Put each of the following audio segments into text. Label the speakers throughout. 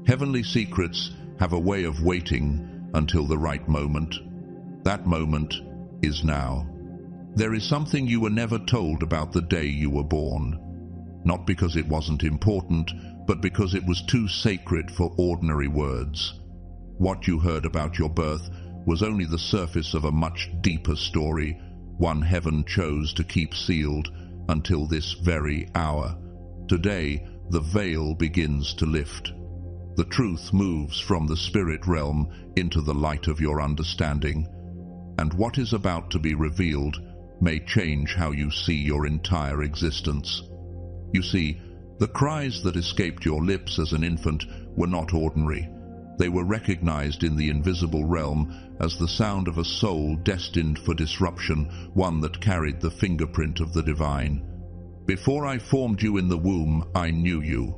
Speaker 1: Heavenly secrets have a way of waiting until the right moment. That moment is now. There is something you were never told about the day you were born. Not because it wasn't important, but because it was too sacred for ordinary words. What you heard about your birth was only the surface of a much deeper story, one heaven chose to keep sealed until this very hour. Today, the veil begins to lift. The truth moves from the spirit realm into the light of your understanding, and what is about to be revealed may change how you see your entire existence. You see, the cries that escaped your lips as an infant were not ordinary. They were recognized in the invisible realm as the sound of a soul destined for disruption, one that carried the fingerprint of the divine. Before I formed you in the womb, I knew you.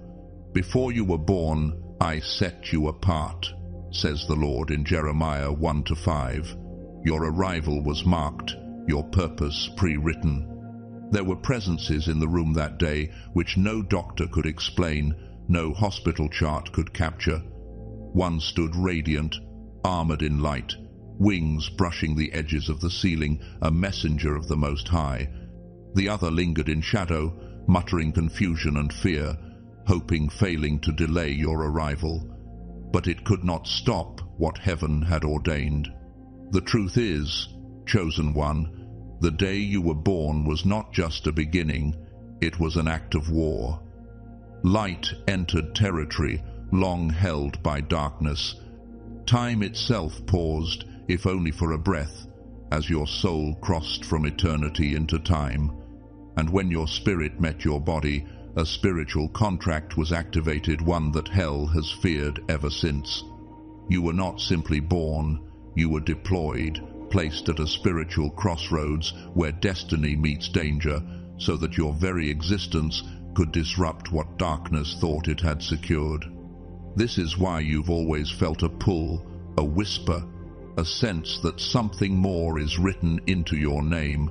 Speaker 1: Before you were born, I set you apart, says the Lord in Jeremiah 1-5. Your arrival was marked, your purpose pre-written. There were presences in the room that day which no doctor could explain, no hospital chart could capture. One stood radiant, armored in light, wings brushing the edges of the ceiling, a messenger of the Most High. The other lingered in shadow, muttering confusion and fear, hoping failing to delay your arrival. But it could not stop what heaven had ordained. The truth is, chosen one, the day you were born was not just a beginning, it was an act of war. Light entered territory long held by darkness. Time itself paused, if only for a breath, as your soul crossed from eternity into time. And when your spirit met your body, a spiritual contract was activated, one that hell has feared ever since. You were not simply born, you were deployed, placed at a spiritual crossroads where destiny meets danger, so that your very existence could disrupt what darkness thought it had secured. This is why you've always felt a pull, a whisper, a sense that something more is written into your name.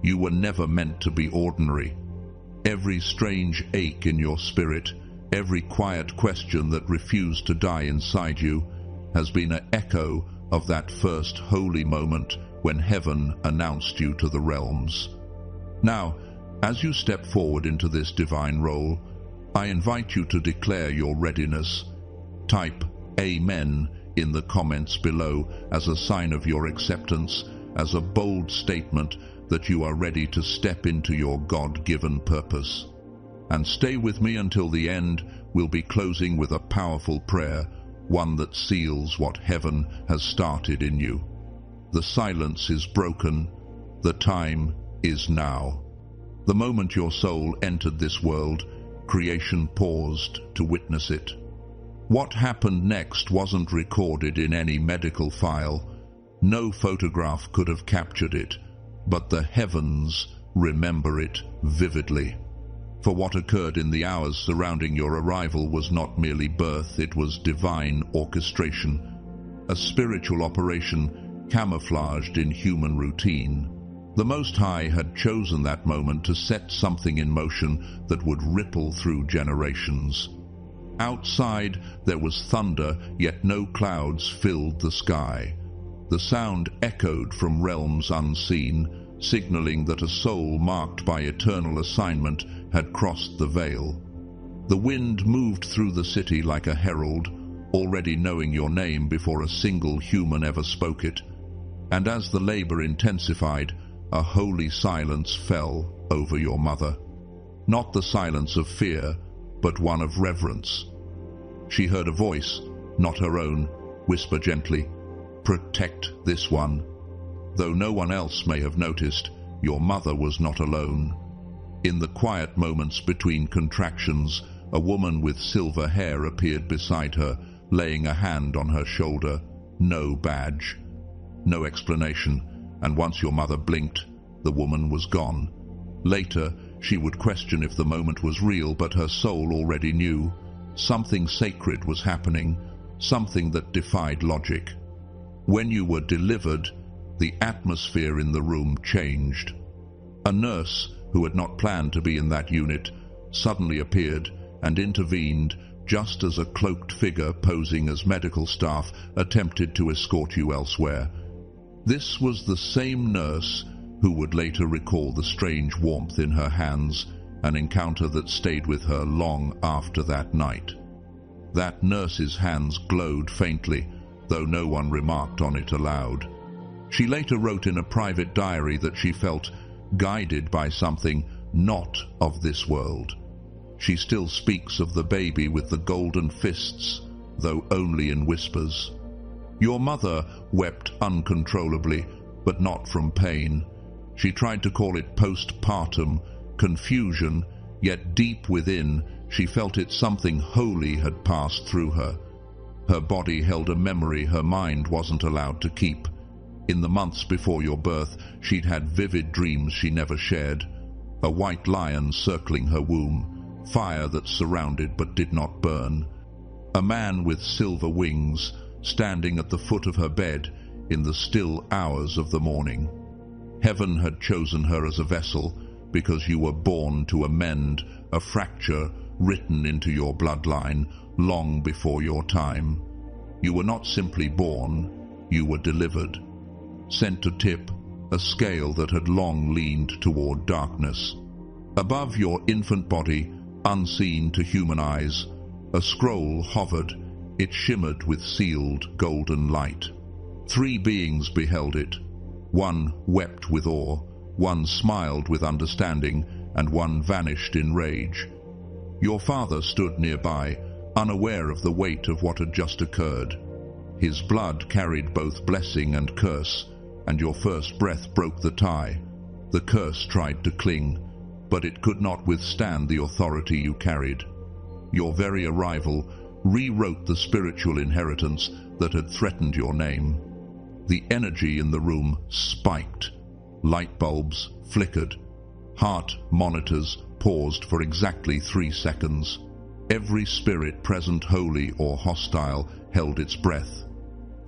Speaker 1: You were never meant to be ordinary. Every strange ache in your spirit, every quiet question that refused to die inside you, has been an echo of that first holy moment when heaven announced you to the realms. Now, as you step forward into this divine role, I invite you to declare your readiness. Type Amen in the comments below as a sign of your acceptance, as a bold statement that you are ready to step into your God-given purpose. And stay with me until the end. We'll be closing with a powerful prayer, one that seals what heaven has started in you. The silence is broken. The time is now. The moment your soul entered this world, creation paused to witness it. What happened next wasn't recorded in any medical file. No photograph could have captured it, but the heavens remember it vividly. For what occurred in the hours surrounding your arrival was not merely birth, it was divine orchestration, a spiritual operation camouflaged in human routine. The Most High had chosen that moment to set something in motion that would ripple through generations. Outside there was thunder, yet no clouds filled the sky. The sound echoed from realms unseen, signaling that a soul marked by eternal assignment had crossed the veil. The wind moved through the city like a herald, already knowing your name before a single human ever spoke it. And as the labor intensified, a holy silence fell over your mother. Not the silence of fear, but one of reverence. She heard a voice, not her own, whisper gently, "Protect this one." Though no one else may have noticed, your mother was not alone. In the quiet moments between contractions, a woman with silver hair appeared beside her, laying a hand on her shoulder. No badge, no explanation, and once your mother blinked, the woman was gone. Later, she would question if the moment was real, but her soul already knew. Something sacred was happening, something that defied logic. When you were delivered, the atmosphere in the room changed. A nurse, who had not planned to be in that unit, suddenly appeared and intervened, just as a cloaked figure posing as medical staff attempted to escort you elsewhere. This was the same nurse who would later recall the strange warmth in her hands, an encounter that stayed with her long after that night. That nurse's hands glowed faintly, though no one remarked on it aloud. She later wrote in a private diary that she felt guided by something not of this world. She still speaks of the baby with the golden fists, though only in whispers. Your mother wept uncontrollably, but not from pain. She tried to call it postpartum confusion, yet deep within she felt it something holy had passed through her. Her body held a memory her mind wasn't allowed to keep. In the months before your birth, she'd had vivid dreams she never shared. A white lion circling her womb, fire that surrounded but did not burn. A man with silver wings standing at the foot of her bed in the still hours of the morning. Heaven had chosen her as a vessel because you were born to amend a fracture written into your bloodline long before your time. You were not simply born, you were delivered, sent to tip a scale that had long leaned toward darkness. Above your infant body, unseen to human eyes, a scroll hovered. It shimmered with sealed golden light. 3 beings beheld it. One wept with awe, one smiled with understanding, and one vanished in rage. Your father stood nearby, unaware of the weight of what had just occurred. His blood carried both blessing and curse, and your first breath broke the tie. The curse tried to cling, but it could not withstand the authority you carried. Your very arrival rewrote the spiritual inheritance that had threatened your name. The energy in the room spiked. Light bulbs flickered. Heart monitors paused for exactly 3 seconds. Every spirit present, holy or hostile, held its breath.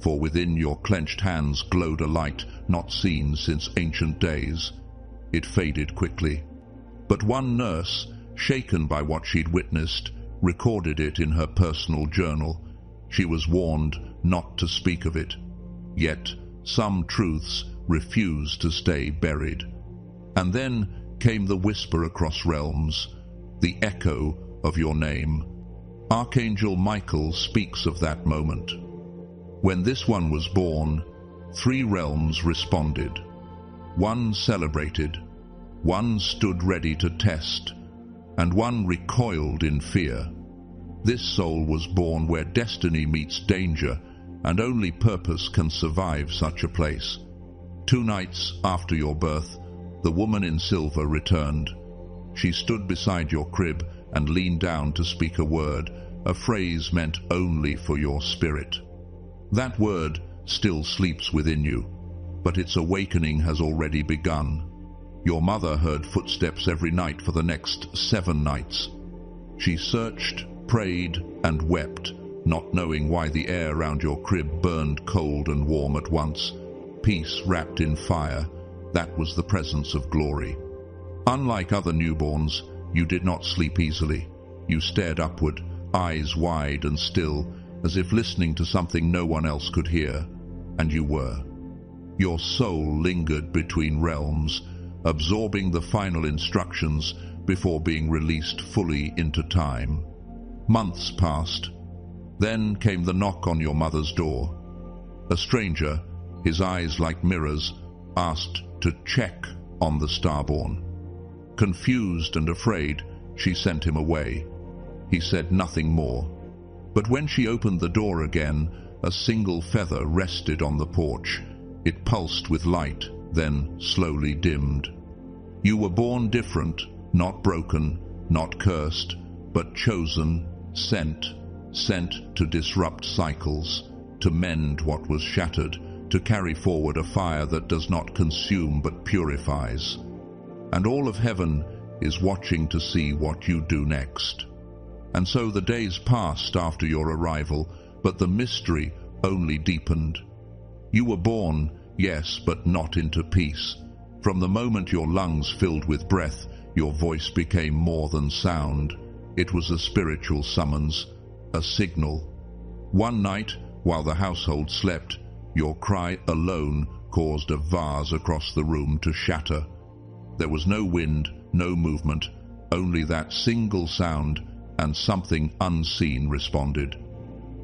Speaker 1: For within your clenched hands glowed a light not seen since ancient days. It faded quickly. But one nurse, shaken by what she'd witnessed, recorded it in her personal journal. She was warned not to speak of it. Yet some truths refused to stay buried. And then came the whisper across realms, the echo of your name. Archangel Michael speaks of that moment. When this one was born, 3 realms responded. One celebrated, one stood ready to test, and one recoiled in fear. This soul was born where destiny meets danger, and only purpose can survive such a place. 2 nights after your birth, the woman in silver returned. She stood beside your crib and leaned down to speak a word, a phrase meant only for your spirit. That word still sleeps within you, but its awakening has already begun. Your mother heard footsteps every night for the next 7 nights. She searched, prayed, and wept, not knowing why the air around your crib burned cold and warm at once. Peace wrapped in fire, that was the presence of glory. Unlike other newborns, you did not sleep easily. You stared upward, eyes wide and still, as if listening to something no one else could hear. And you were. Your soul lingered between realms, absorbing the final instructions before being released fully into time. Months passed. Then came the knock on your mother's door. A stranger, his eyes like mirrors, asked to check on the starborn. Confused and afraid, she sent him away. He said nothing more. But when she opened the door again, a single feather rested on the porch. It pulsed with light, then slowly dimmed. You were born different, not broken, not cursed, but chosen, sent to disrupt cycles, to mend what was shattered, to carry forward a fire that does not consume but purifies. And all of heaven is watching to see what you do next. And so the days passed after your arrival, but the mystery only deepened. You were born, yes, but not into peace. From the moment your lungs filled with breath, your voice became more than sound. It was a spiritual summons, a signal. One night, while the household slept, your cry alone caused a vase across the room to shatter. There was no wind, no movement, only that single sound, and something unseen responded.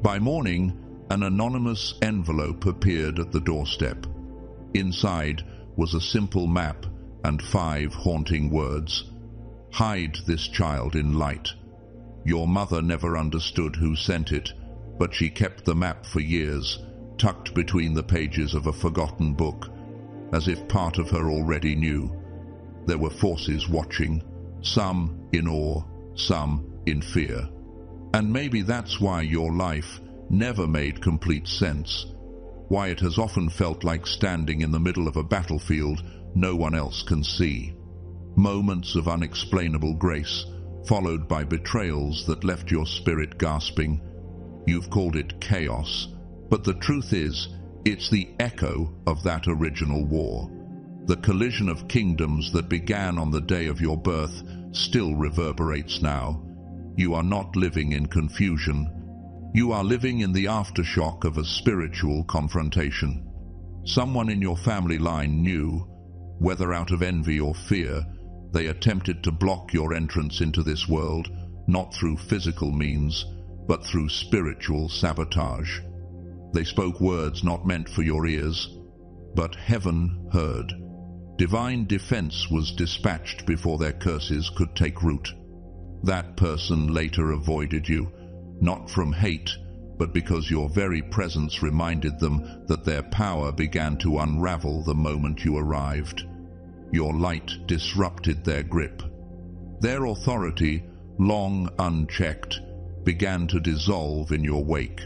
Speaker 1: By morning, an anonymous envelope appeared at the doorstep. Inside was a simple map and 5 haunting words. Hide this child in light. Your mother never understood who sent it, but she kept the map for years, tucked between the pages of a forgotten book, as if part of her already knew. There were forces watching, some in awe, some in fear. And maybe that's why your life never made complete sense, why it has often felt like standing in the middle of a battlefield no one else can see. Moments of unexplainable grace, followed by betrayals that left your spirit gasping. You've called it chaos, but the truth is, it's the echo of that original war. The collision of kingdoms that began on the day of your birth still reverberates now. You are not living in confusion. You are living in the aftershock of a spiritual confrontation. Someone in your family line knew, whether out of envy or fear, they attempted to block your entrance into this world, not through physical means, but through spiritual sabotage. They spoke words not meant for your ears, but heaven heard. Divine defense was dispatched before their curses could take root. That person later avoided you, not from hate, but because your very presence reminded them that their power began to unravel the moment you arrived. Your light disrupted their grip. Their authority, long unchecked, began to dissolve in your wake.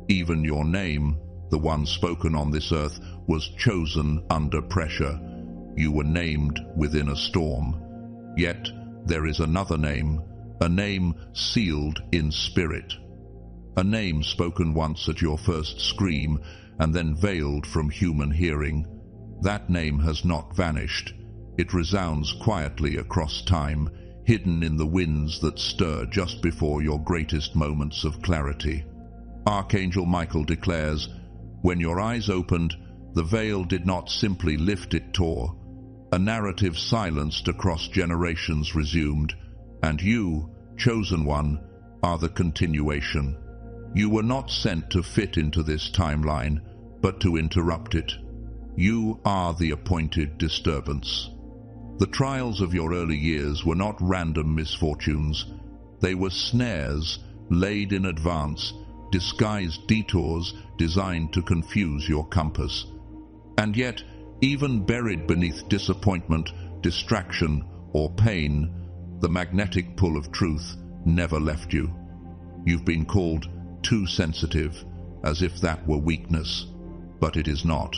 Speaker 1: Even your name, the one spoken on this earth, was chosen under pressure. You were named within a storm. Yet there is another name, a name sealed in spirit. A name spoken once at your first scream and then veiled from human hearing. That name has not vanished. It resounds quietly across time, hidden in the winds that stir just before your greatest moments of clarity. Archangel Michael declares, when your eyes opened, the veil did not simply lift, it tore. A narrative silenced across generations resumed, and you, chosen one, are the continuation. You were not sent to fit into this timeline, but to interrupt it. You are the appointed disturbance. The trials of your early years were not random misfortunes. They were snares laid in advance, disguised detours designed to confuse your compass. And yet, even buried beneath disappointment, distraction, or pain, the magnetic pull of truth never left you. You've been called too sensitive, as if that were weakness, but it is not.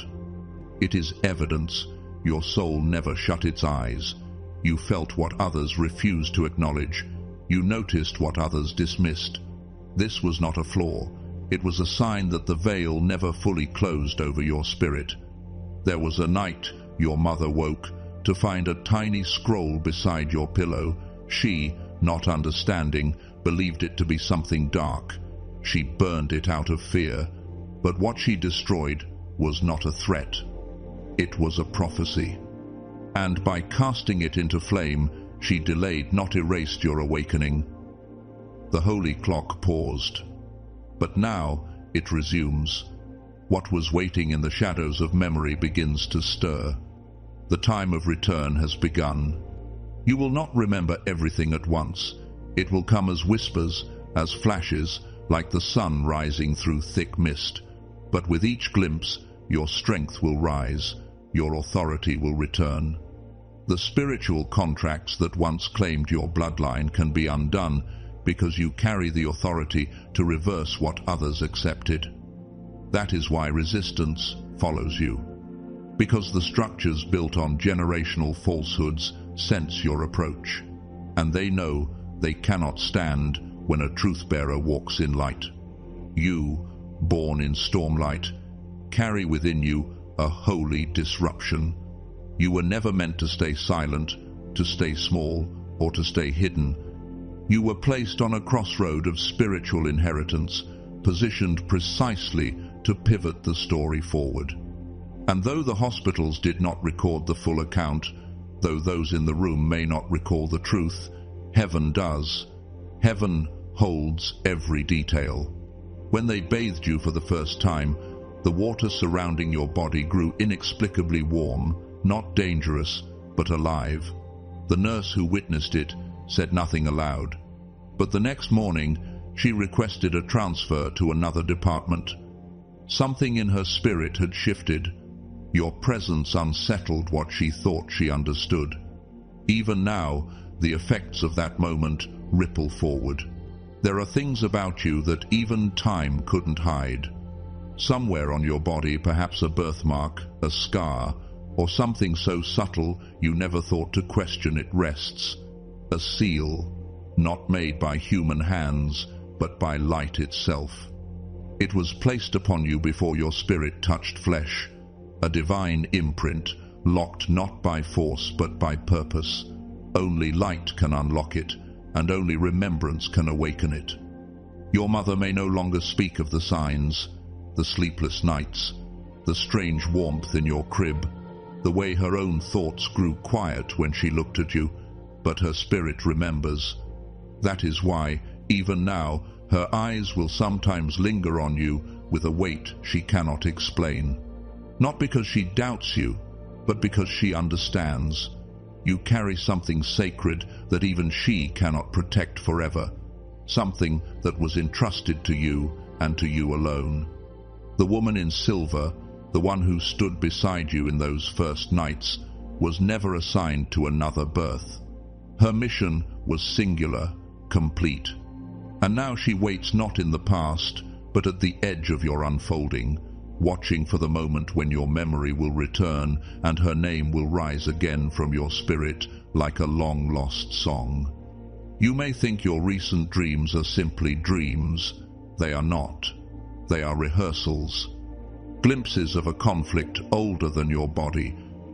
Speaker 1: It is evidence. Your soul never shut its eyes. You felt what others refused to acknowledge. You noticed what others dismissed. This was not a flaw. It was a sign that the veil never fully closed over your spirit. There was a night your mother woke to find a tiny scroll beside your pillow. She, not understanding, believed it to be something dark. She burned it out of fear, but what she destroyed was not a threat. It was a prophecy. And by casting it into flame, she delayed, not erased, your awakening. The holy clock paused. But now it resumes. What was waiting in the shadows of memory begins to stir. The time of return has begun. You will not remember everything at once. It will come as whispers, as flashes, like the sun rising through thick mist. But with each glimpse, your strength will rise, your authority will return. The spiritual contracts that once claimed your bloodline can be undone because you carry the authority to reverse what others accepted. That is why resistance follows you, because the structures built on generational falsehoods sense your approach, and they know they cannot stand when a truth-bearer walks in light. You, born in stormlight, carry within you a holy disruption. You were never meant to stay silent, to stay small, or to stay hidden. You were placed on a crossroad of spiritual inheritance, positioned precisely to pivot the story forward. And though the hospitals did not record the full account, though those in the room may not recall the truth, heaven does. Heaven holds every detail. When they bathed you for the first time, the water surrounding your body grew inexplicably warm, not dangerous, but alive. The nurse who witnessed it said nothing aloud. But the next morning, she requested a transfer to another department. Something in her spirit had shifted. Your presence unsettled what she thought she understood. Even now, the effects of that moment ripple forward. There are things about you that even time couldn't hide. Somewhere on your body, perhaps a birthmark, a scar, or something so subtle you never thought to question it rests. A seal, not made by human hands, but by light itself. It was placed upon you before your spirit touched flesh, a divine imprint, locked not by force but by purpose. Only light can unlock it, and only remembrance can awaken it. Your mother may no longer speak of the signs, the sleepless nights, the strange warmth in your crib, the way her own thoughts grew quiet when she looked at you, but her spirit remembers. That is why, even now, her eyes will sometimes linger on you with a weight she cannot explain. Not because she doubts you, but because she understands. You carry something sacred that even she cannot protect forever, something that was entrusted to you and to you alone. The woman in silver, the one who stood beside you in those first nights, was never assigned to another birth. Her mission was singular, complete. And now she waits not in the past, but at the edge of your unfolding, watching for the moment when your memory will return and her name will rise again from your spirit like a long-lost song. You may think your recent dreams are simply dreams. They are not. They are rehearsals. Glimpses of a conflict older than your body,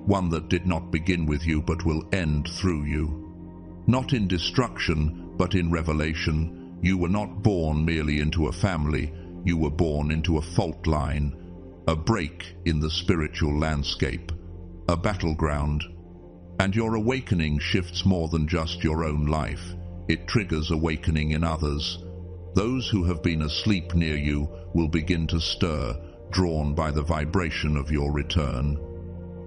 Speaker 1: one that did not begin with you but will end through you. Not in destruction, but in revelation. You were not born merely into a family. You were born into a fault line, a break in the spiritual landscape, a battleground. And your awakening shifts more than just your own life. It triggers awakening in others. Those who have been asleep near you will begin to stir, drawn by the vibration of your return.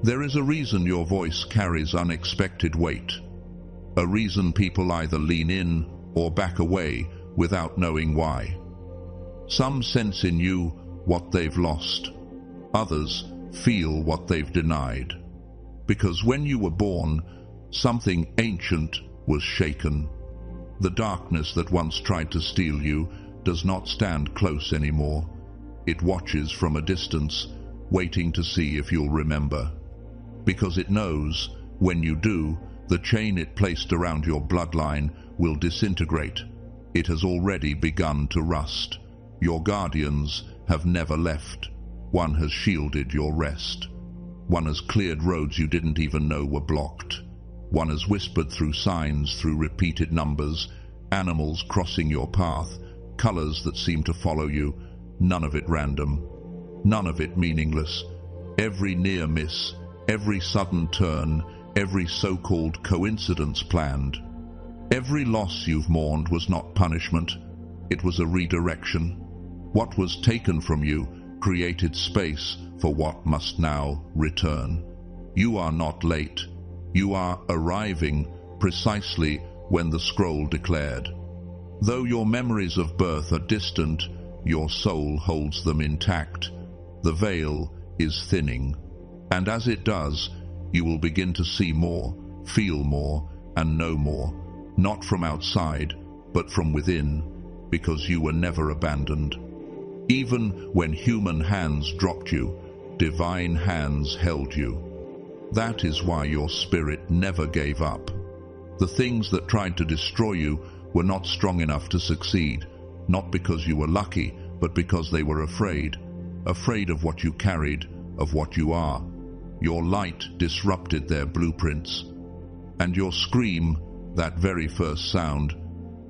Speaker 1: There is a reason your voice carries unexpected weight, a reason people either lean in or back away without knowing why. Some sense in you what they've lost. Others feel what they've denied. Because when you were born, something ancient was shaken. The darkness that once tried to steal you does not stand close anymore. It watches from a distance, waiting to see if you'll remember. Because it knows, when you do, the chain it placed around your bloodline will disintegrate. It has already begun to rust. Your guardians have never left. One has shielded your rest. One has cleared roads you didn't even know were blocked. One has whispered through signs, through repeated numbers, animals crossing your path, colors that seem to follow you, none of it random, none of it meaningless. Every near miss, every sudden turn, every so-called coincidence planned. Every loss you've mourned was not punishment, it was a redirection. What was taken from you created space for what must now return. You are not late. You are arriving precisely when the scroll declared. Though your memories of birth are distant, your soul holds them intact. The veil is thinning, and as it does, you will begin to see more, feel more, and know more, not from outside, but from within, because you were never abandoned. Even when human hands dropped you, divine hands held you. That is why your spirit never gave up. The things that tried to destroy you were not strong enough to succeed, not because you were lucky, but because they were afraid of what you carried, of what you are. Your light disrupted their blueprints, and your scream, that very first sound,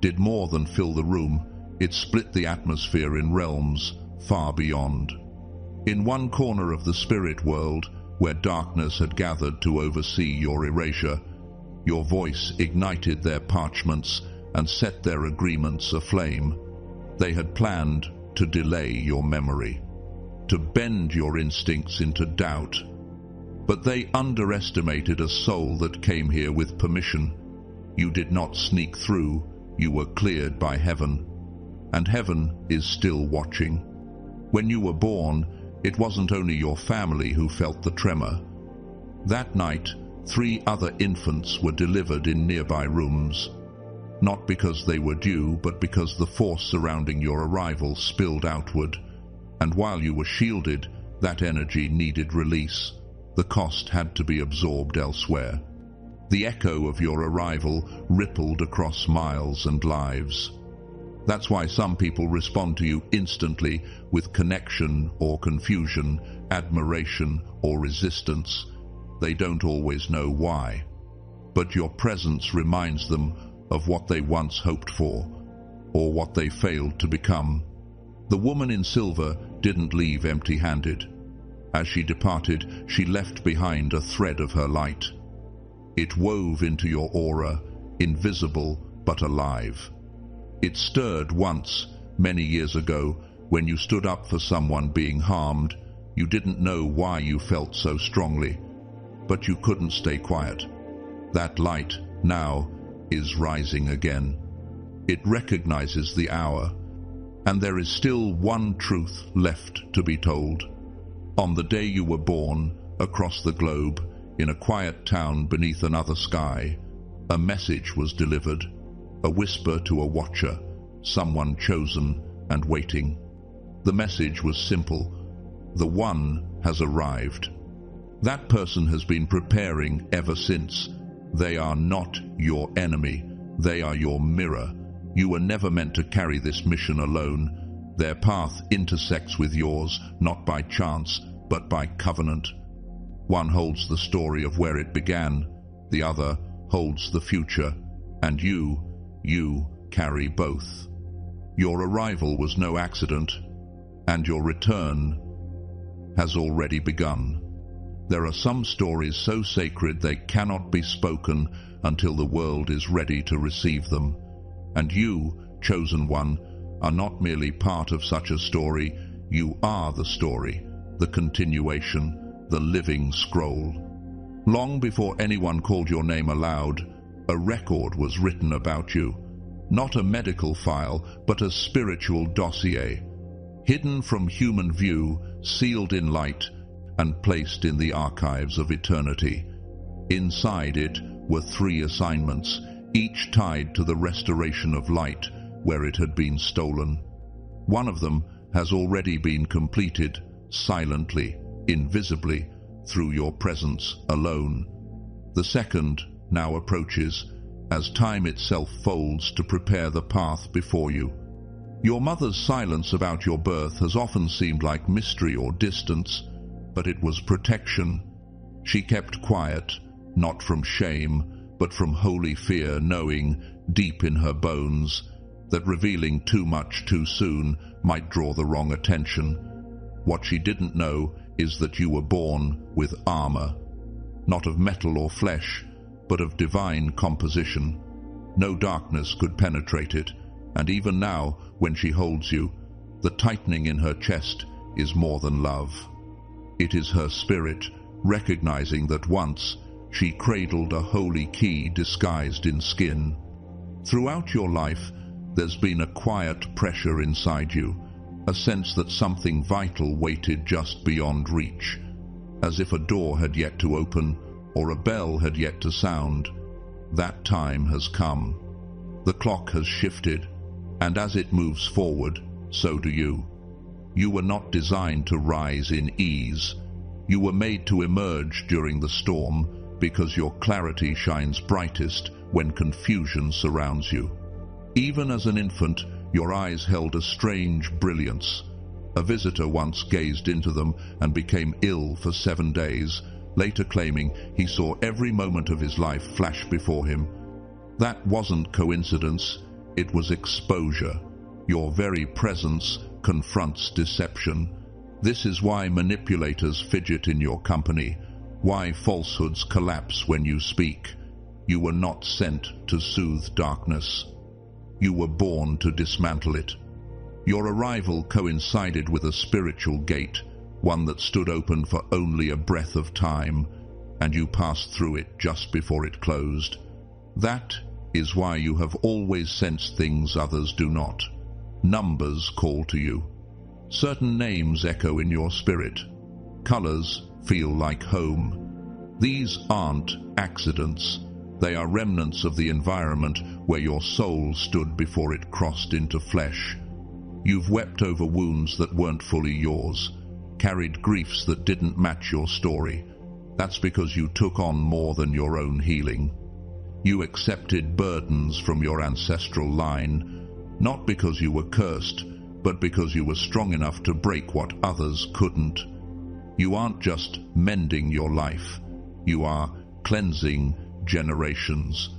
Speaker 1: did more than fill the room. It split the atmosphere in realms far beyond. In one corner of the spirit world, where darkness had gathered to oversee your erasure, your voice ignited their parchments and set their agreements aflame. They had planned to delay your memory, to bend your instincts into doubt. But they underestimated a soul that came here with permission. You did not sneak through, you were cleared by heaven. And heaven is still watching. When you were born, it wasn't only your family who felt the tremor. That night, 3 other infants were delivered in nearby rooms. Not because they were due, but because the force surrounding your arrival spilled outward. And while you were shielded, that energy needed release. The cost had to be absorbed elsewhere. The echo of your arrival rippled across miles and lives. That's why some people respond to you instantly with connection or confusion, admiration or resistance. They don't always know why. But your presence reminds them of what they once hoped for, or what they failed to become. The woman in silver didn't leave empty-handed. As she departed, she left behind a thread of her light. It wove into your aura, invisible but alive. It stirred once, many years ago, when you stood up for someone being harmed. You didn't know why you felt so strongly, but you couldn't stay quiet. That light, now, is rising again. It recognizes the hour, and there is still one truth left to be told. On the day you were born, across the globe, in a quiet town beneath another sky, a message was delivered, a whisper to a watcher, someone chosen and waiting. The message was simple. The one has arrived. That person has been preparing ever since. They are not your enemy. They are your mirror. You were never meant to carry this mission alone. Their path intersects with yours, not by chance, but by covenant. One holds the story of where it began. The other holds the future. And you carry both. Your arrival was no accident, and your return has already begun. There are some stories so sacred they cannot be spoken until the world is ready to receive them. And you, chosen one, are not merely part of such a story. You are the story, the continuation, the living scroll. Long before anyone called your name aloud, a record was written about you. Not a medical file, but a spiritual dossier, hidden from human view, sealed in light, and placed in the archives of eternity. Inside it were 3 assignments, each tied to the restoration of light where it had been stolen. One of them has already been completed, silently, invisibly, through your presence alone. The second now approaches, as time itself folds to prepare the path before you. Your mother's silence about your birth has often seemed like mystery or distance, but it was protection. She kept quiet, not from shame, but from holy fear, knowing, deep in her bones, that revealing too much too soon might draw the wrong attention. What she didn't know is that you were born with armor, not of metal or flesh, but of divine composition. No darkness could penetrate it, and even now, when she holds you, the tightening in her chest is more than love. It is her spirit, recognizing that once she cradled a holy key disguised in skin. Throughout your life, there's been a quiet pressure inside you, a sense that something vital waited just beyond reach, as if a door had yet to open or a bell had yet to sound. That time has come. The clock has shifted, and as it moves forward, so do you. You were not designed to rise in ease. You were made to emerge during the storm, because your clarity shines brightest when confusion surrounds you. Even as an infant, your eyes held a strange brilliance. A visitor once gazed into them and became ill for 7 days, later claiming he saw every moment of his life flash before him. That wasn't coincidence. It was exposure. Your very presence confronts deception. This is why manipulators fidget in your company, why falsehoods collapse when you speak. You were not sent to soothe darkness. You were born to dismantle it. Your arrival coincided with a spiritual gate, one that stood open for only a breath of time, and you passed through it just before it closed. That is why you have always sensed things others do not. Numbers call to you. Certain names echo in your spirit. Colors feel like home. These aren't accidents. They are remnants of the environment where your soul stood before it crossed into flesh. You've wept over wounds that weren't fully yours, carried griefs that didn't match your story. That's because you took on more than your own healing. You accepted burdens from your ancestral line, not because you were cursed, but because you were strong enough to break what others couldn't. You aren't just mending your life, you are cleansing generations.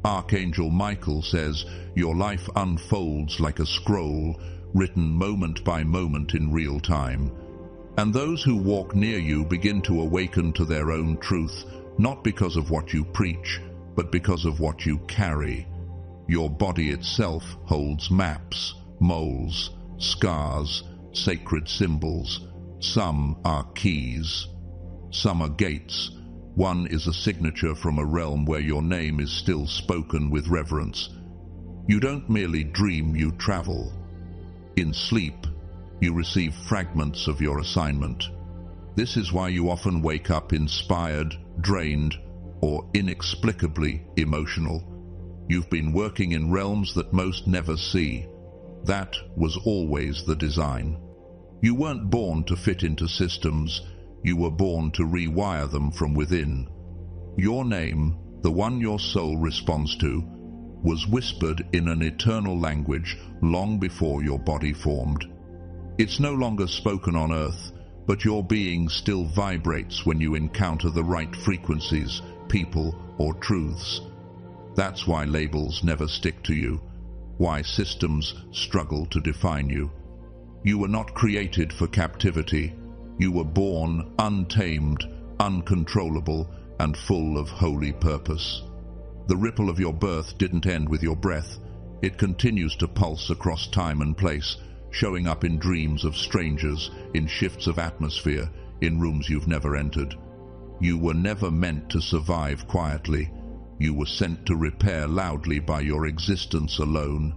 Speaker 1: Archangel Michael says your life unfolds like a scroll, written moment by moment in real time. And those who walk near you begin to awaken to their own truth, not because of what you preach, but because of what you carry. Your body itself holds maps, moles, scars, sacred symbols. Some are keys. Some are gates. One is a signature from a realm where your name is still spoken with reverence. You don't merely dream, you travel. In sleep, you receive fragments of your assignment. This is why you often wake up inspired, drained, or inexplicably emotional. You've been working in realms that most never see. That was always the design. You weren't born to fit into systems. You were born to rewire them from within. Your name, the one your soul responds to, was whispered in an eternal language long before your body formed. It's no longer spoken on earth, but your being still vibrates when you encounter the right frequencies, people, or truths. That's why labels never stick to you, why systems struggle to define you. You were not created for captivity. You were born untamed, uncontrollable, and full of holy purpose. The ripple of your birth didn't end with your breath. It continues to pulse across time and place, showing up in dreams of strangers, in shifts of atmosphere, in rooms you've never entered. You were never meant to survive quietly. You were sent to repair loudly by your existence alone.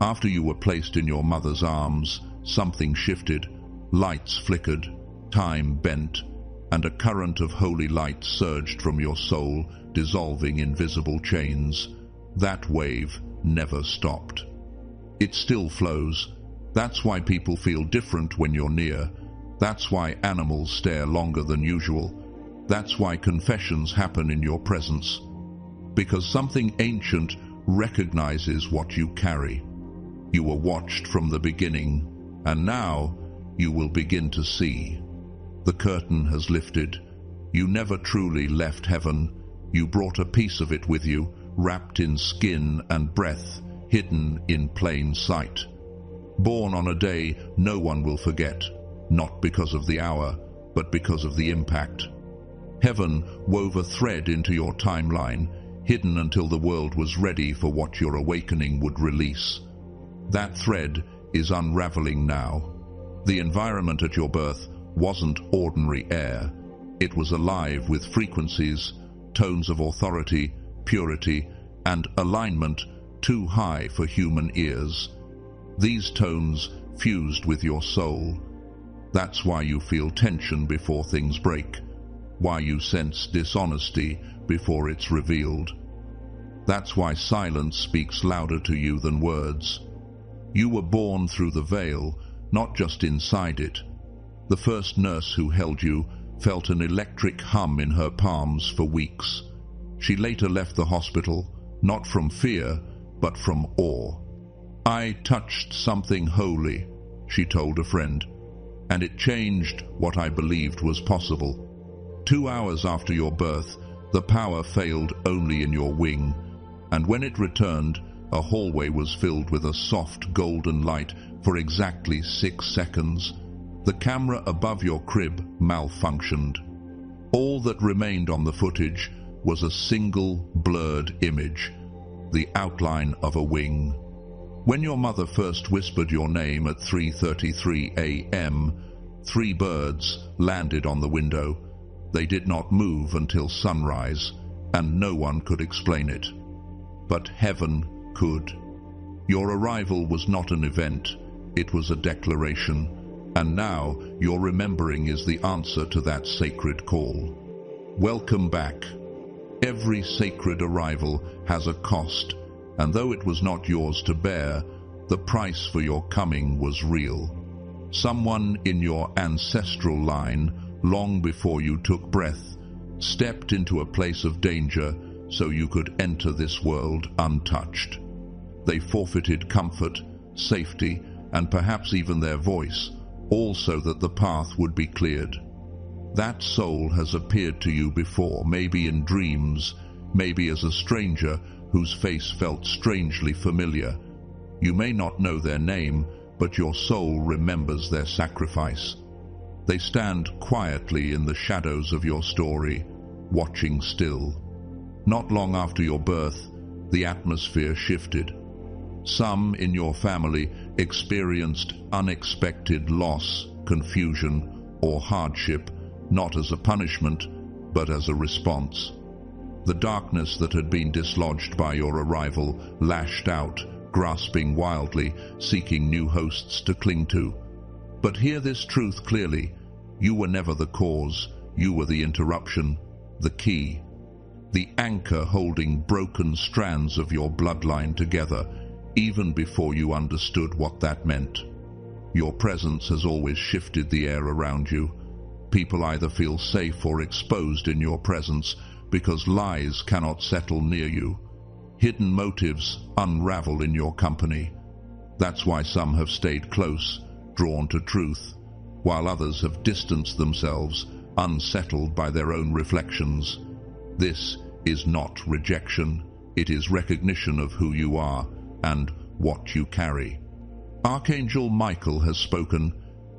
Speaker 1: After you were placed in your mother's arms, something shifted. Lights flickered, time bent, and a current of holy light surged from your soul, dissolving invisible chains. That wave never stopped. It still flows. That's why people feel different when you're near. That's why animals stare longer than usual. That's why confessions happen in your presence. Because something ancient recognizes what you carry. You were watched from the beginning, and now you will begin to see. The curtain has lifted. You never truly left heaven. You brought a piece of it with you, wrapped in skin and breath, hidden in plain sight. Born on a day no one will forget, not because of the hour, but because of the impact. Heaven wove a thread into your timeline, hidden until the world was ready for what your awakening would release. That thread is unraveling now. The environment at your birth wasn't ordinary air. It was alive with frequencies, tones of authority, purity, and alignment too high for human ears. These tones fused with your soul. That's why you feel tension before things break, why you sense dishonesty before it's revealed. That's why silence speaks louder to you than words. You were born through the veil, not just inside it. The first nurse who held you felt an electric hum in her palms for weeks. She later left the hospital, not from fear, but from awe. "I touched something holy," she told a friend, "and it changed what I believed was possible." 2 hours after your birth, the power failed only in your wing, and when it returned, A hallway was filled with a soft golden light for exactly 6 seconds. The camera above your crib malfunctioned. All that remained on the footage was a single blurred image, the outline of a wing. When your mother first whispered your name at 3:33 a.m., 3 birds landed on the window. They did not move until sunrise, and no one could explain it. But heaven could. Your arrival was not an event, it was a declaration, and now your remembering is the answer to that sacred call. Welcome back. Every sacred arrival has a cost, and though it was not yours to bear, the price for your coming was real. Someone in your ancestral line, long before you took breath, stepped into a place of danger so you could enter this world untouched. They forfeited comfort, safety, and perhaps even their voice, all so that the path would be cleared. That soul has appeared to you before, maybe in dreams, maybe as a stranger whose face felt strangely familiar. You may not know their name, but your soul remembers their sacrifice. They stand quietly in the shadows of your story, watching still. Not long after your birth, the atmosphere shifted. Some in your family experienced unexpected loss, confusion, or hardship, not as a punishment, but as a response. The darkness that had been dislodged by your arrival lashed out, grasping wildly, seeking new hosts to cling to. But hear this truth clearly: you were never the cause, you were the interruption, the key, the anchor holding broken strands of your bloodline together, even before you understood what that meant. Your presence has always shifted the air around you. People either feel safe or exposed in your presence because lies cannot settle near you. Hidden motives unravel in your company. That's why some have stayed close, drawn to truth, while others have distanced themselves, unsettled by their own reflections. This is not rejection, it is recognition of who you are and what you carry. Archangel Michael has spoken.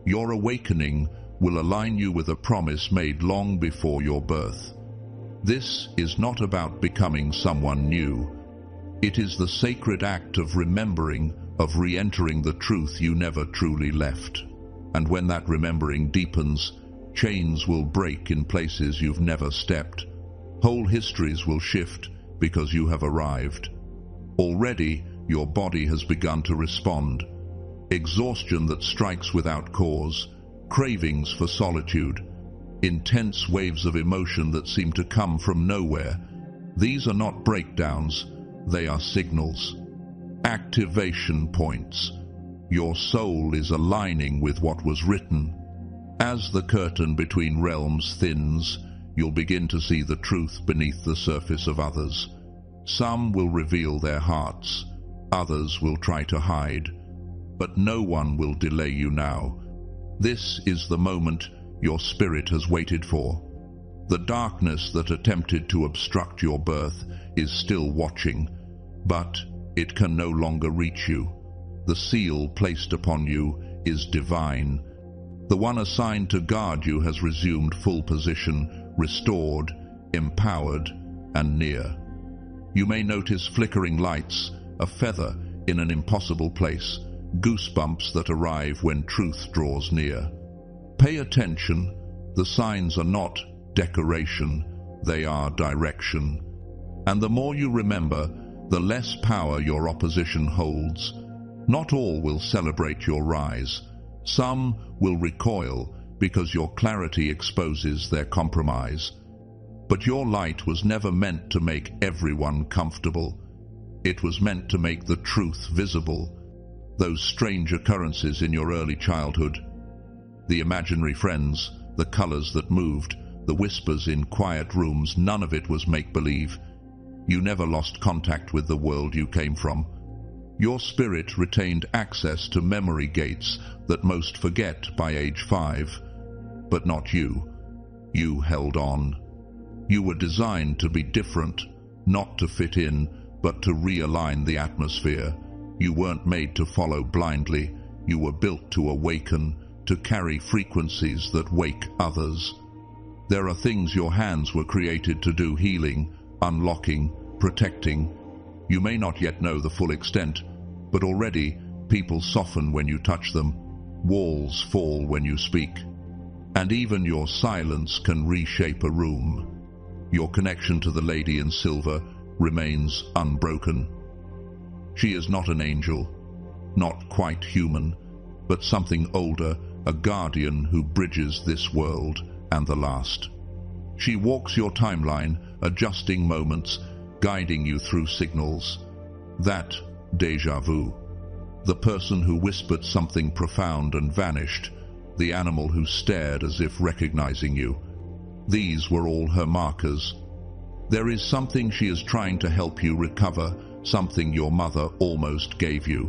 Speaker 1: Your awakening will align you with a promise made long before your birth. This is not about becoming someone new. It is the sacred act of remembering, of re-entering the truth you never truly left. And when that remembering deepens, chains will break in places you've never stepped. Whole histories will shift because you have arrived. Already, your body has begun to respond. Exhaustion that strikes without cause, cravings for solitude, intense waves of emotion that seem to come from nowhere. These are not breakdowns, they are signals. Activation points. Your soul is aligning with what was written. As the curtain between realms thins, you'll begin to see the truth beneath the surface of others. Some will reveal their hearts, others will try to hide, but no one will delay you now. This is the moment your spirit has waited for. The darkness that attempted to obstruct your birth is still watching, but it can no longer reach you. The seal placed upon you is divine. The one assigned to guard you has resumed full position, restored, empowered, and near. You may notice flickering lights, a feather in an impossible place, goosebumps that arrive when truth draws near. Pay attention. The signs are not decoration, they are direction. And the more you remember, the less power your opposition holds. Not all will celebrate your rise. Some will recoil because your clarity exposes their compromise. But your light was never meant to make everyone comfortable. It was meant to make the truth visible. Those strange occurrences in your early childhood, the imaginary friends, the colors that moved, the whispers in quiet rooms, none of it was make-believe. You never lost contact with the world you came from. Your spirit retained access to memory gates that most forget by age 5. But not you. You held on. You were designed to be different, not to fit in, but to realign the atmosphere. You weren't made to follow blindly. You were built to awaken, to carry frequencies that wake others. There are things your hands were created to do: healing, unlocking, protecting. You may not yet know the full extent, but already people soften when you touch them. Walls fall when you speak. And even your silence can reshape a room. Your connection to the lady in silver remains unbroken. She is not an angel, not quite human, but something older, a guardian who bridges this world and the last. She walks your timeline, adjusting moments, guiding you through signals. That déjà vu. The person who whispered something profound and vanished, the animal who stared as if recognizing you. These were all her markers. There is something she is trying to help you recover, something your mother almost gave you.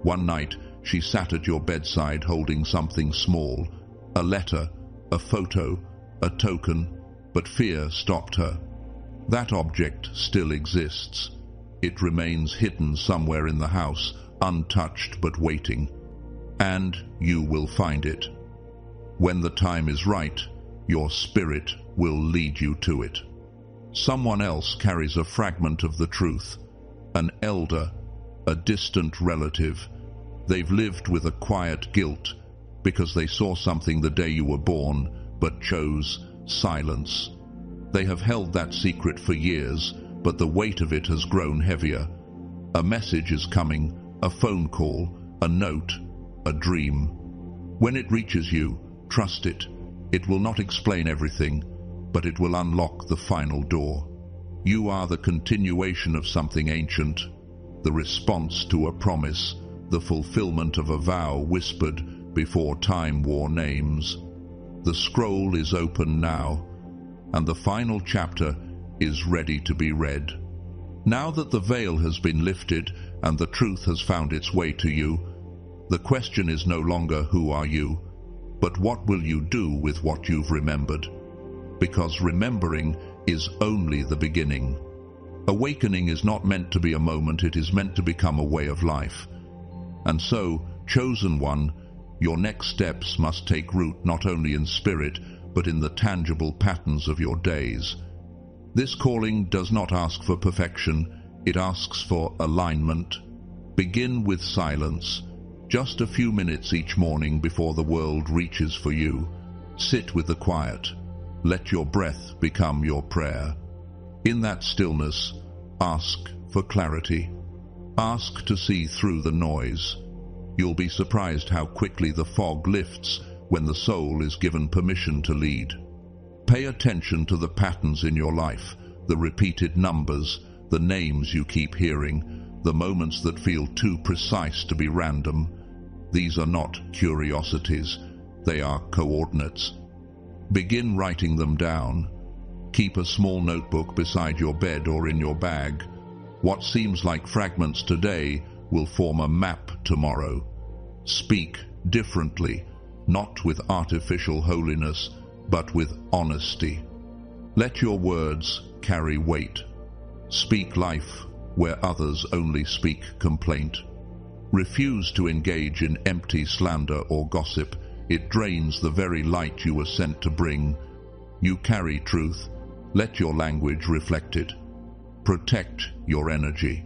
Speaker 1: One night, she sat at your bedside holding something small, a letter, a photo, a token, but fear stopped her. That object still exists. It remains hidden somewhere in the house, untouched but waiting. And you will find it. When the time is right, your spirit will lead you to it. Someone else carries a fragment of the truth. An elder, a distant relative. They've lived with a quiet guilt because they saw something the day you were born, but chose silence. They have held that secret for years, but the weight of it has grown heavier. A message is coming, a phone call, a note, a dream. When it reaches you, trust it. It will not explain everything, but it will unlock the final door. You are the continuation of something ancient, the response to a promise, the fulfillment of a vow whispered before time wore names. The scroll is open now, and the final chapter is ready to be read. Now that the veil has been lifted and the truth has found its way to you, the question is no longer who are you, but what will you do with what you've remembered? Because remembering is only the beginning. Awakening is not meant to be a moment, it is meant to become a way of life. And so, chosen one, your next steps must take root not only in spirit, but in the tangible patterns of your days. This calling does not ask for perfection, it asks for alignment. Begin with silence. Just a few minutes each morning before the world reaches for you. Sit with the quiet. Let your breath become your prayer. In that stillness, ask for clarity. Ask to see through the noise. You'll be surprised how quickly the fog lifts when the soul is given permission to lead. Pay attention to the patterns in your life, the repeated numbers, the names you keep hearing, the moments that feel too precise to be random. These are not curiosities, they are coordinates. Begin writing them down. Keep a small notebook beside your bed or in your bag. What seems like fragments today will form a map tomorrow. Speak differently, not with artificial holiness, but with honesty. Let your words carry weight. Speak life where others only speak complaint. Refuse to engage in empty slander or gossip. It drains the very light you were sent to bring. You carry truth. Let your language reflect it. Protect your energy.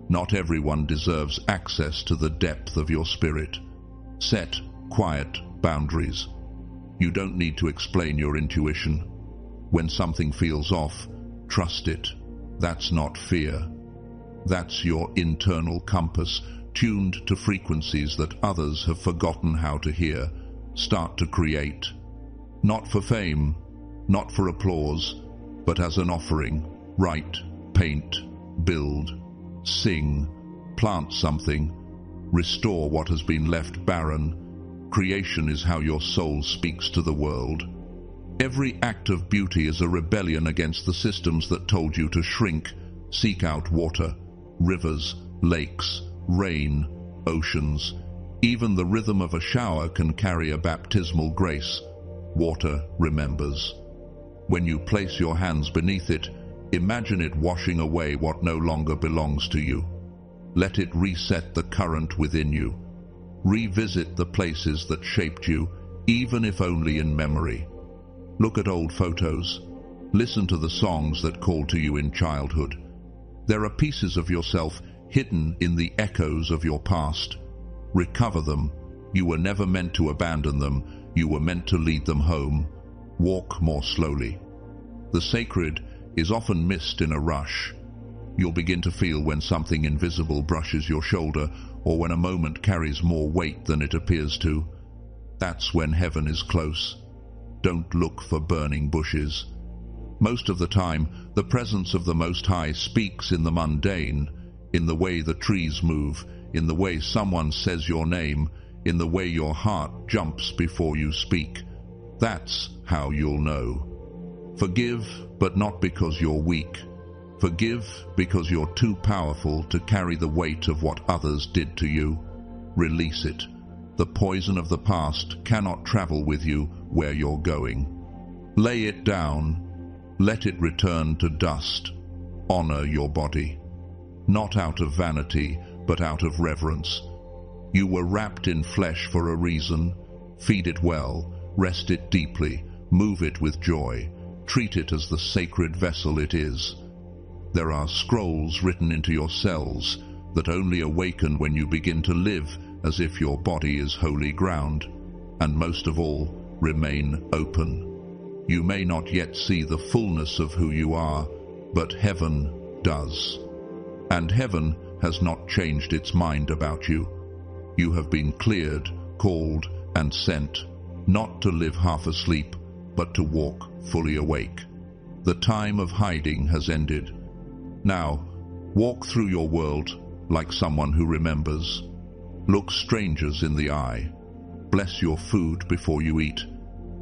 Speaker 1: Not everyone deserves access to the depth of your spirit. Set quiet boundaries. You don't need to explain your intuition. When something feels off, trust it. That's not fear. That's your internal compass, tuned to frequencies that others have forgotten how to hear. Start to create. Not for fame, not for applause, but as an offering. Write, paint, build, sing, plant something, restore what has been left barren. Creation is how your soul speaks to the world. Every act of beauty is a rebellion against the systems that told you to shrink. Seek out water, rivers, lakes, rain, oceans. Even the rhythm of a shower can carry a baptismal grace. Water remembers. When you place your hands beneath it, Imagine it washing away what no longer belongs to you. Let it reset the current within you. Revisit the places that shaped you, even if only in memory. Look at old photos. Listen to the songs that called to you in childhood. There are pieces of yourself hidden in the echoes of your past. Recover them. You were never meant to abandon them. You were meant to lead them home. Walk more slowly. The sacred is often missed in a rush. You'll begin to feel when something invisible brushes your shoulder, or when a moment carries more weight than it appears to. That's when heaven is close. Don't look for burning bushes. Most of the time, the presence of the Most High speaks in the mundane, in the way the trees move, in the way someone says your name, in the way your heart jumps before you speak. That's how you'll know. Forgive, but not because you're weak. Forgive because you're too powerful to carry the weight of what others did to you. Release it. The poison of the past cannot travel with you where you're going. Lay it down. Let it return to dust. Honor your body. Not out of vanity, but out of reverence. You were wrapped in flesh for a reason. Feed it well. Rest it deeply. Move it with joy. Treat it as the sacred vessel it is. There are scrolls written into your cells that only awaken when you begin to live as if your body is holy ground, and most of all, remain open. You may not yet see the fullness of who you are, but heaven does. And heaven has not changed its mind about you. You have been cleared, called, and sent, not to live half asleep, but to walk fully awake. The time of hiding has ended. Now, walk through your world like someone who remembers. Look strangers in the eye. Bless your food before you eat.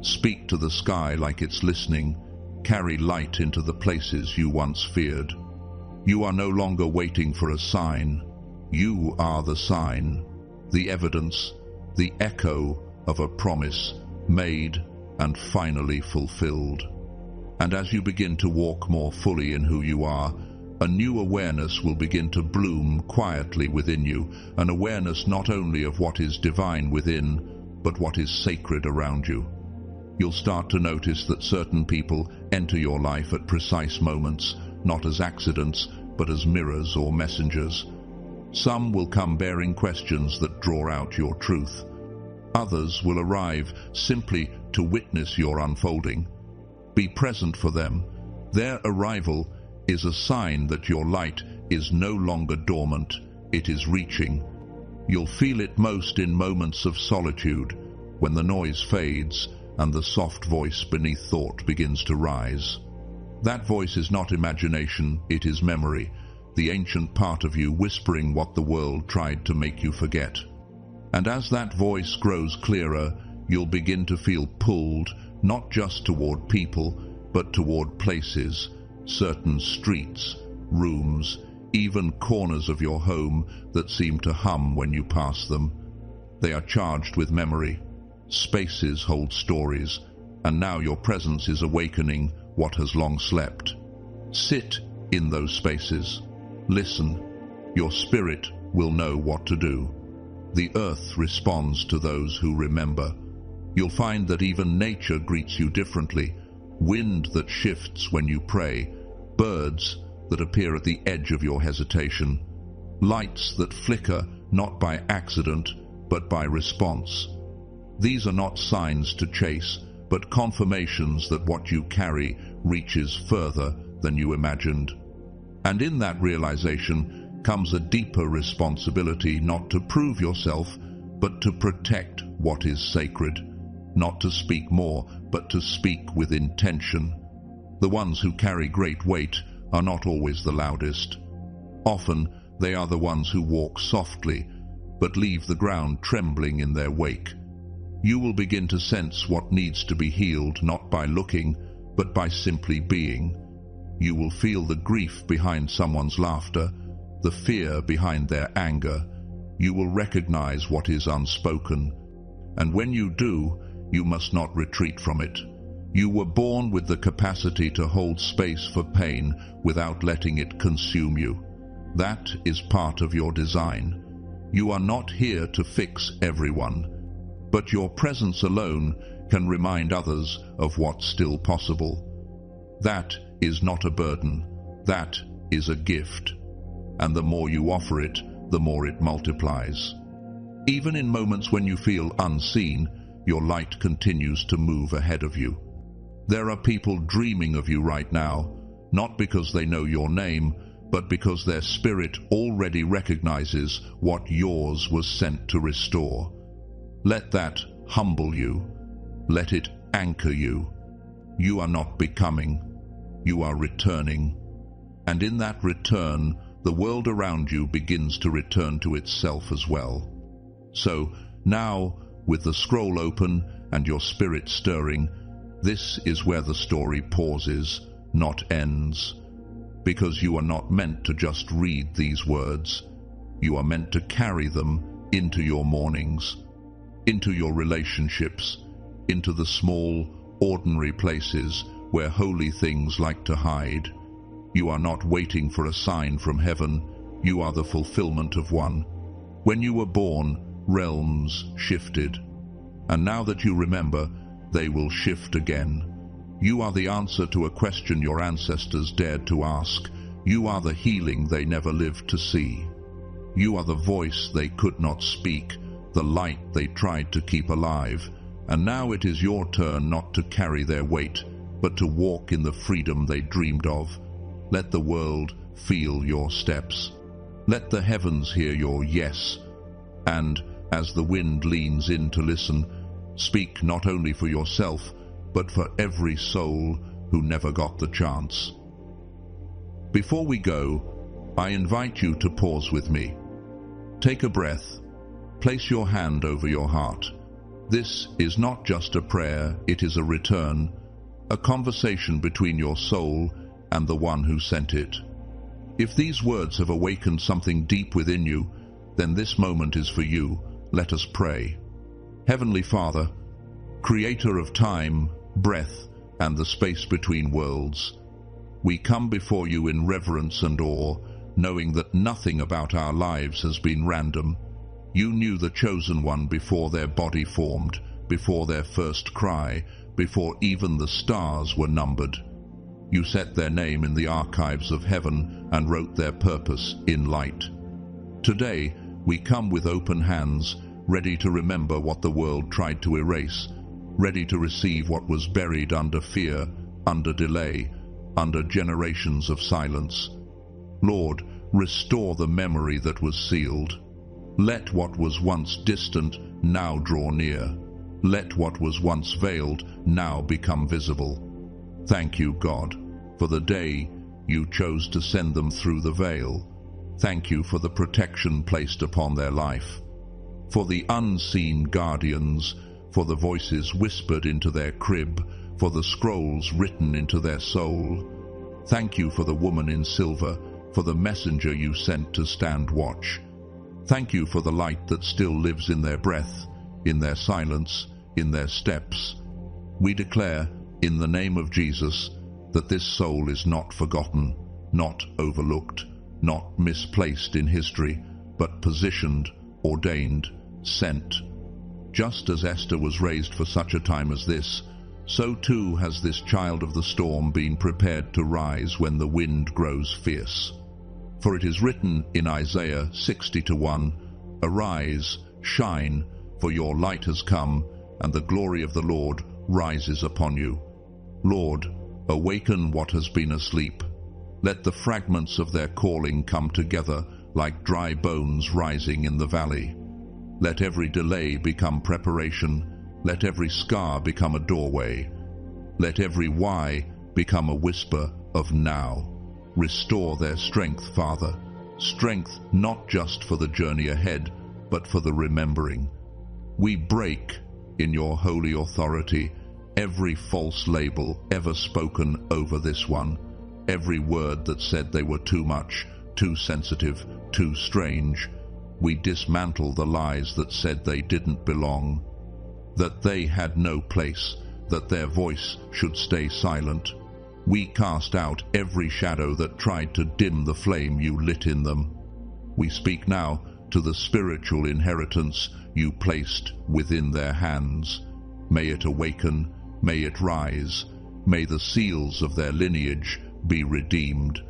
Speaker 1: Speak to the sky like it's listening. Carry light into the places you once feared. You are no longer waiting for a sign. You are the sign, the evidence, the echo of a promise made and finally fulfilled. And as you begin to walk more fully in who you are, a new awareness will begin to bloom quietly within you, an awareness not only of what is divine within, but what is sacred around you. You'll start to notice that certain people enter your life at precise moments, not as accidents, but as mirrors or messengers. Some will come bearing questions that draw out your truth. Others will arrive simply to witness your unfolding. Be present for them. Their arrival is a sign that your light is no longer dormant, it is reaching. You'll feel it most in moments of solitude, when the noise fades and the soft voice beneath thought begins to rise. That voice is not imagination, it is memory, the ancient part of you whispering what the world tried to make you forget. And as that voice grows clearer, you'll begin to feel pulled not just toward people, but toward places, certain streets, rooms, even corners of your home that seem to hum when you pass them. They are charged with memory. Spaces hold stories, and now your presence is awakening what has long slept. Sit in those spaces. Listen. Your spirit will know what to do. The earth responds to those who remember. You'll find that even nature greets you differently. Wind that shifts when you pray, birds that appear at the edge of your hesitation, lights that flicker not by accident but by response. These are not signs to chase, but confirmations that what you carry reaches further than you imagined. And in that realization comes a deeper responsibility not to prove yourself, but to protect what is sacred. Not to speak more, but to speak with intention. The ones who carry great weight are not always the loudest. Often they are the ones who walk softly, but leave the ground trembling in their wake. You will begin to sense what needs to be healed not by looking, but by simply being. You will feel the grief behind someone's laughter, the fear behind their anger. You will recognize what is unspoken. And when you do, you must not retreat from it. You were born with the capacity to hold space for pain without letting it consume you. That is part of your design. You are not here to fix everyone, but your presence alone can remind others of what's still possible. That is not a burden. That is a gift. And the more you offer it, the more it multiplies. Even in moments when you feel unseen, your light continues to move ahead of you. There are people dreaming of you right now, not because they know your name, but because their spirit already recognizes what yours was sent to restore. Let that humble you. Let it anchor you. You are not becoming. You are returning. And in that return, the world around you begins to return to itself as well. So now, with the scroll open and your spirit stirring, this is where the story pauses, not ends. Because you are not meant to just read these words. You are meant to carry them into your mornings, into your relationships, into the small, ordinary places where holy things like to hide. You are not waiting for a sign from heaven. You are the fulfillment of one. When you were born, realms shifted. And now that you remember, they will shift again. You are the answer to a question your ancestors dared to ask. You are the healing they never lived to see. You are the voice they could not speak, the light they tried to keep alive. And now it is your turn not to carry their weight, but to walk in the freedom they dreamed of. Let the world feel your steps. Let the heavens hear your yes. And as the wind leans in to listen, speak not only for yourself, but for every soul who never got the chance. Before we go, I invite you to pause with me. Take a breath. Place your hand over your heart. This is not just a prayer, it is a return, a conversation between your soul and the one who sent it. If these words have awakened something deep within you, then this moment is for you. Let us pray. Heavenly Father, Creator of time, breath, and the space between worlds, we come before you in reverence and awe, knowing that nothing about our lives has been random. You knew the chosen one before their body formed, before their first cry, before even the stars were numbered. You set their name in the archives of heaven and wrote their purpose in light. Today, we come with open hands, ready to remember what the world tried to erase, ready to receive what was buried under fear, under delay, under generations of silence. Lord, restore the memory that was sealed. Let what was once distant now draw near. Let what was once veiled now become visible. Thank you, God, for the day you chose to send them through the veil. Thank you for the protection placed upon their life, for the unseen guardians, for the voices whispered into their crib, for the scrolls written into their soul. Thank you for the woman in silver, for the messenger you sent to stand watch. Thank you for the light that still lives in their breath, in their silence, in their steps. We declare, in the name of Jesus, that this soul is not forgotten, not overlooked, not misplaced in history, but positioned, ordained, sent. Just as Esther was raised for such a time as this, so too has this child of the storm been prepared to rise when the wind grows fierce. For it is written in Isaiah 60:1, "Arise, shine, for your light has come, and the glory of the Lord rises upon you." Lord, awaken what has been asleep. Let the fragments of their calling come together like dry bones rising in the valley. Let every delay become preparation. Let every scar become a doorway. Let every why become a whisper of now. Restore their strength, Father. Strength not just for the journey ahead, but for the remembering. We break, in your holy authority, every false label ever spoken over this one, every word that said they were too much, too sensitive, too strange. We dismantle the lies that said they didn't belong, that they had no place, that their voice should stay silent. We cast out every shadow that tried to dim the flame you lit in them. We speak now to the spiritual inheritance you placed within their hands. May it awaken, may it rise, may the seals of their lineage be redeemed.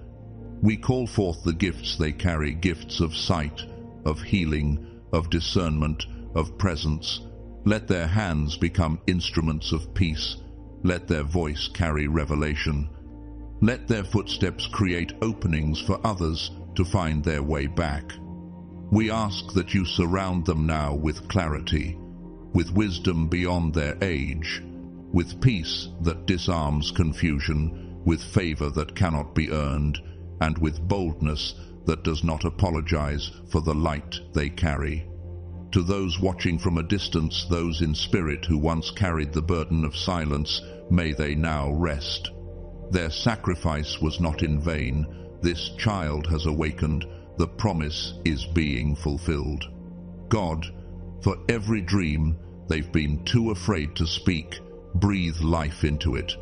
Speaker 1: We call forth the gifts they carry, gifts of sight, of healing, of discernment, of presence. Let their hands become instruments of peace. Let their voice carry revelation. Let their footsteps create openings for others to find their way back. We ask that you surround them now with clarity, with wisdom beyond their age, with peace that disarms confusion, with favor that cannot be earned, and with boldness that does not apologize for the light they carry. To those watching from a distance, those in spirit who once carried the burden of silence, may they now rest. Their sacrifice was not in vain. This child has awakened. The promise is being fulfilled. God, for every dream they've been too afraid to speak, breathe life into it.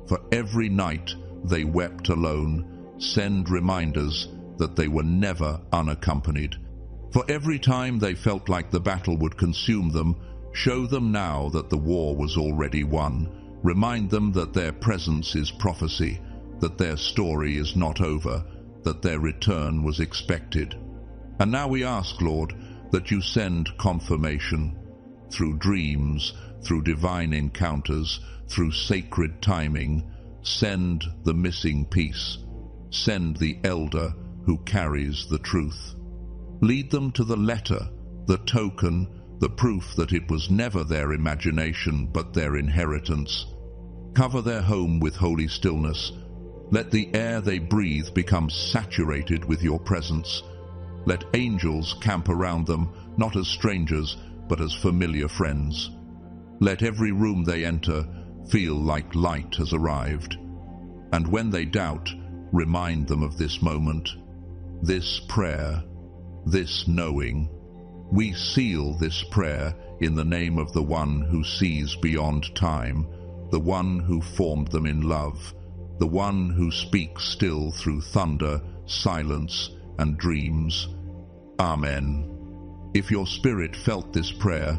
Speaker 1: For every night they wept alone, send reminders that they were never unaccompanied. For every time they felt like the battle would consume them, show them now that the war was already won. Remind them that their presence is prophecy, that their story is not over, that their return was expected. And now we ask, Lord, that you send confirmation through dreams, through divine encounters, through sacred timing. Send the missing piece. Send the elder who carries the truth. Lead them to the letter, the token, the proof that it was never their imagination but their inheritance. Cover their home with holy stillness. Let the air they breathe become saturated with your presence. Let angels camp around them, not as strangers, but as familiar friends. Let every room they enter feel like light has arrived. And when they doubt, remind them of this moment, this prayer, this knowing. We seal this prayer in the name of the one who sees beyond time, the one who formed them in love, the one who speaks still through thunder, silence, and dreams. Amen. If your spirit felt this prayer,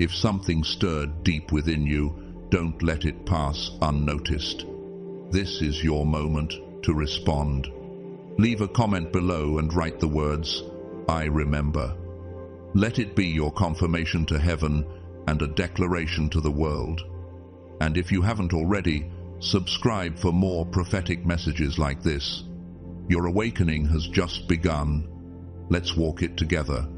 Speaker 1: if something stirred deep within you, don't let it pass unnoticed. This is your moment to respond. Leave a comment below and write the words, I remember. Let it be your confirmation to heaven and a declaration to the world. And if you haven't already, subscribe for more prophetic messages like this. Your awakening has just begun. Let's walk it together.